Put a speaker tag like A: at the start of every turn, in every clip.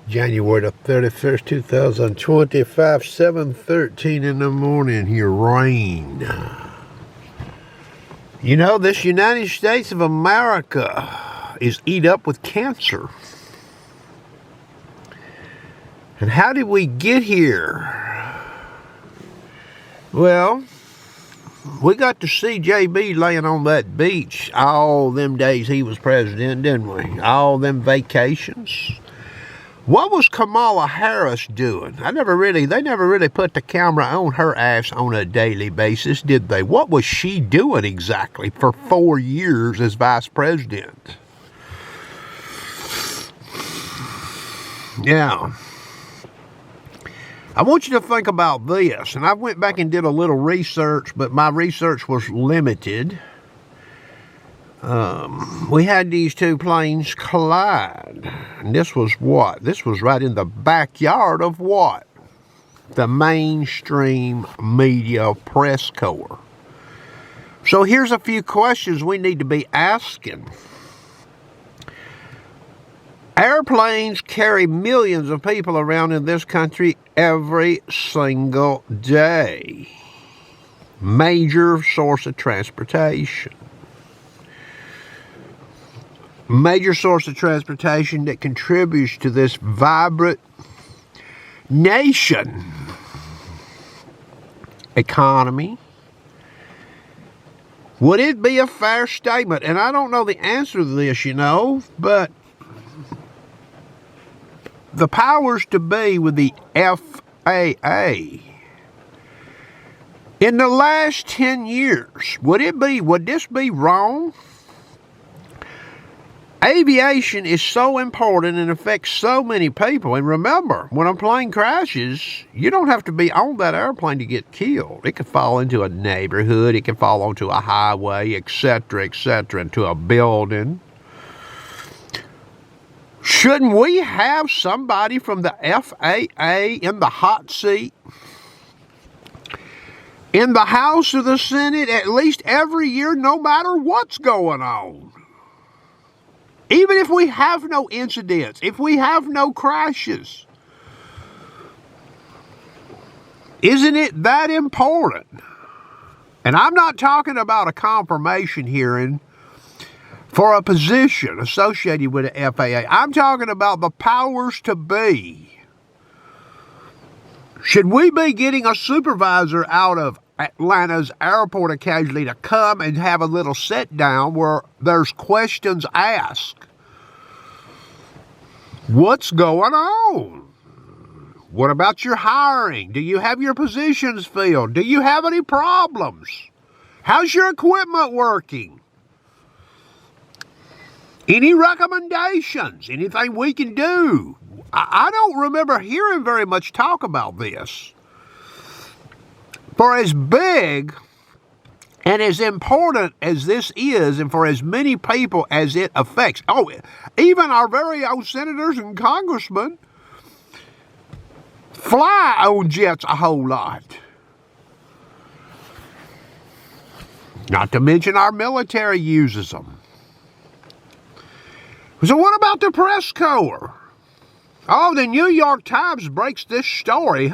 A: January the 31st, 2025, 7:13 in the morning here, rain. You know, this United States of America is eat up with cancer. And how did we get here? Well, we got to see JB laying on that beach all them days he was president, didn't we? All them vacations. What was Kamala Harris doing? They never really put the camera on her ass on a daily basis, did they? What was she doing exactly for 4 years as vice president? Yeah. I want you to think about this, and I went back and did a little research, but my research was limited. We had these two planes collide, and this was what? This was right in the backyard of what? The mainstream media press corps. So here's a few questions we need to be asking. Airplanes carry millions of people around in this country every single day. Major source of transportation. Major source of transportation that contributes to this vibrant nation economy. Would it be a fair statement? And I don't know the answer to this, but the powers to be with the FAA in the last 10 years, would this be wrong? Aviation is so important and affects so many people. And remember, when a plane crashes, you don't have to be on that airplane to get killed. It could fall into a neighborhood, it can fall onto a highway, etc., into a building. Shouldn't we have somebody from the FAA in the hot seat? In the House or the Senate at least every year, no matter what's going on? Even if we have no incidents, if we have no crashes, isn't it that important? And I'm not talking about a confirmation hearing for a position associated with the FAA. I'm talking about the powers to be. Should we be getting a supervisor out of Atlanta's airport occasionally to come and have a little sit down where there's questions asked? What's going on? What about your hiring? Do you have your positions filled? Do you have any problems? How's your equipment working? Any recommendations? Anything we can do? I don't remember hearing very much talk about this. For as big and as important as this is, and for as many people as it affects, even our very own senators and congressmen fly on jets a whole lot. Not to mention our military uses them. So what about the press corps? The New York Times breaks this story,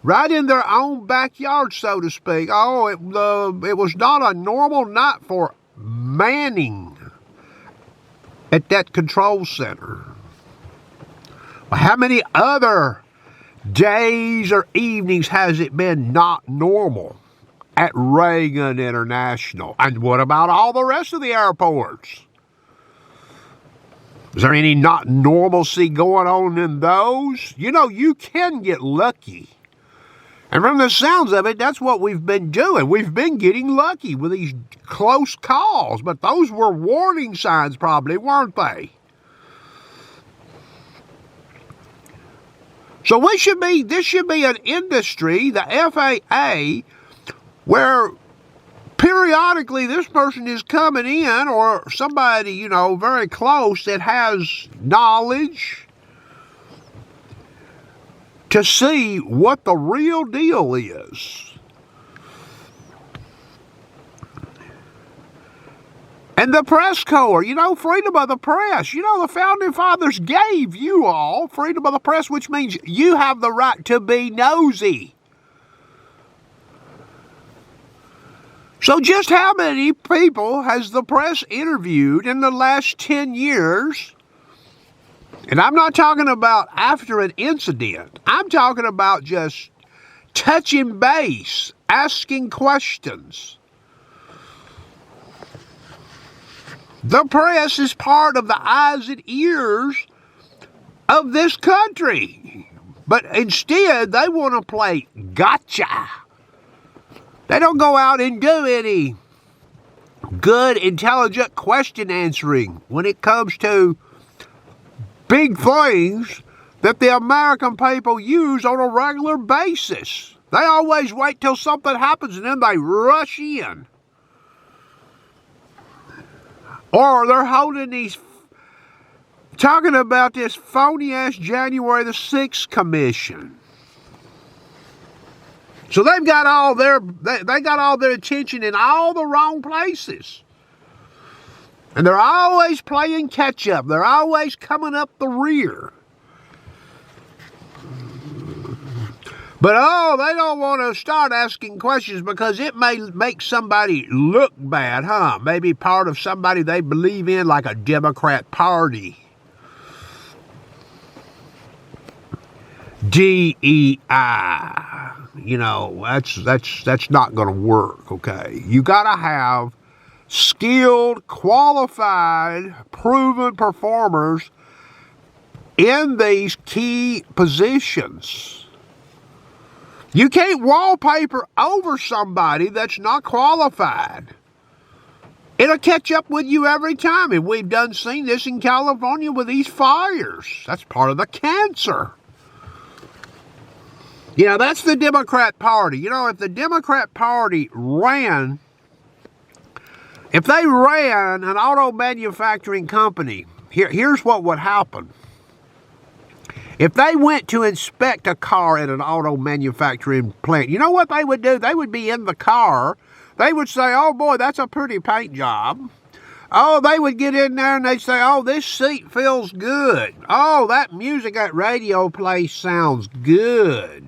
A: right in their own backyard, so to speak. It was not a normal night for manning at that control center. How many other days or evenings has it been not normal at Reagan International? And what about all the rest of the airports? Is there any not normalcy going on in those? You can get lucky. And from the sounds of it, that's what we've been doing. We've been getting lucky with these close calls. But those were warning signs probably, weren't they? So this should be an industry, the FAA, where periodically this person is coming in, or somebody, very close that has knowledge, to see what the real deal is. And the press corps, freedom of the press. The Founding Fathers gave you all freedom of the press, which means you have the right to be nosy. So just how many people has the press interviewed in the last 10 years? And I'm not talking about after an incident. I'm talking about just touching base, asking questions. The press is part of the eyes and ears of this country. But instead, they want to play gotcha. They don't go out and do any good, intelligent question answering when it comes to big things that the American people use on a regular basis. They always wait till something happens and then they rush in. Or they're talking about this phony-ass January the 6th commission. So they got all their attention in all the wrong places. And they're always playing catch up. They're always coming up the rear. But they don't want to start asking questions because it may make somebody look bad, huh? Maybe part of somebody they believe in, like a Democrat Party. DEI. That's not going to work, okay? You got to have skilled, qualified, proven performers in these key positions. You can't wallpaper over somebody that's not qualified. It'll catch up with you every time. And we've seen this in California with these fires. That's part of the cancer. That's the Democrat Party. If the Democrat Party if they ran an auto manufacturing company, here's what would happen. If they went to inspect a car at an auto manufacturing plant, you know what they would do? They would be in the car. They would say, oh boy, that's a pretty paint job. Oh, they would get in there and they'd say, oh, this seat feels good. Oh, that music, that radio plays sounds good.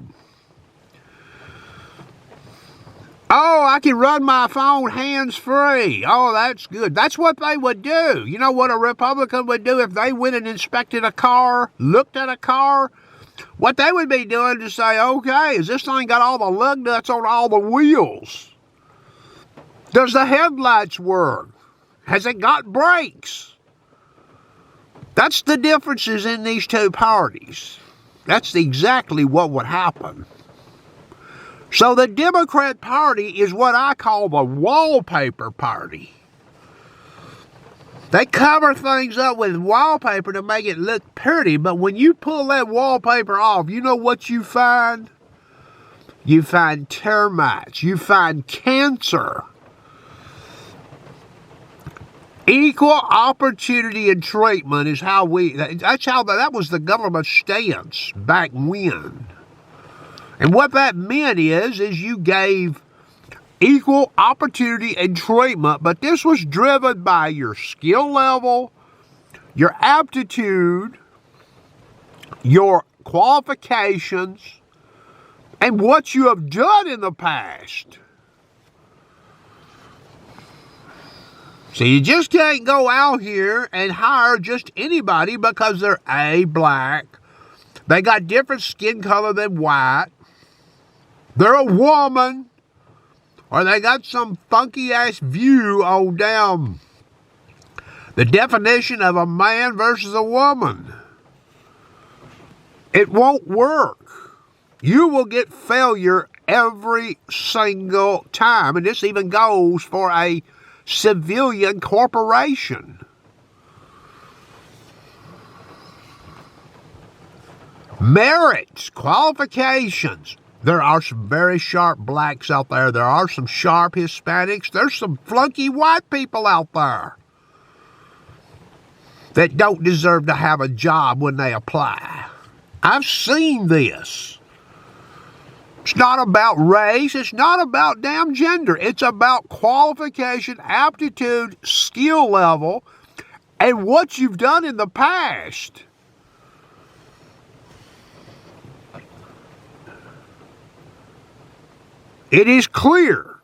A: Oh, I can run my phone hands-free. Oh, that's good. That's what they would do. You know what a Republican would do if they went and inspected a car, looked at a car? What they would be doing is say, okay, has this thing got all the lug nuts on all the wheels? Does the headlights work? Has it got brakes? That's the differences in these two parties. That's exactly what would happen. So the Democrat Party is what I call the wallpaper party. They cover things up with wallpaper to make it look pretty, but when you pull that wallpaper off, you know what you find? You find termites. You find cancer. Equal opportunity and treatment is that was the government stance back when. And what that meant is you gave equal opportunity and treatment, but this was driven by your skill level, your aptitude, your qualifications, and what you have done in the past. So you just can't go out here and hire just anybody because they're black, they got different skin color than white, they're a woman, or they got some funky-ass view on down the definition of a man versus a woman. It won't work. You will get failure every single time, and this even goes for a civilian corporation. Merits, qualifications. There are some very sharp blacks out there. There are some sharp Hispanics. There's some flunky white people out there that don't deserve to have a job when they apply. I've seen this. It's not about race. It's not about damn gender. It's about qualification, aptitude, skill level, and what you've done in the past. It is clear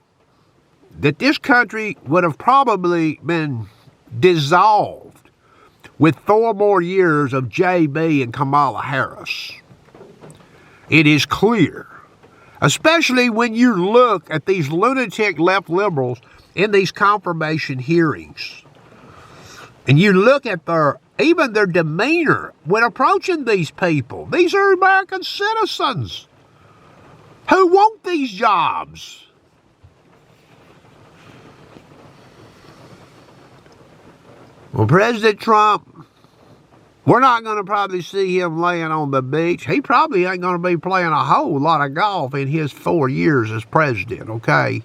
A: that this country would have probably been dissolved with 4 more years of JB and Kamala Harris. It is clear, especially when you look at these lunatic left liberals in these confirmation hearings. And you look at even their demeanor when approaching these people. These are American citizens who want these jobs. Well, President Trump, we're not going to probably see him laying on the beach. He probably ain't going to be playing a whole lot of golf in his 4 years as president, okay?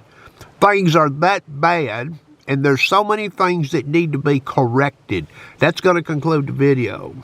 A: Things are that bad, and there's so many things that need to be corrected. That's going to conclude the video.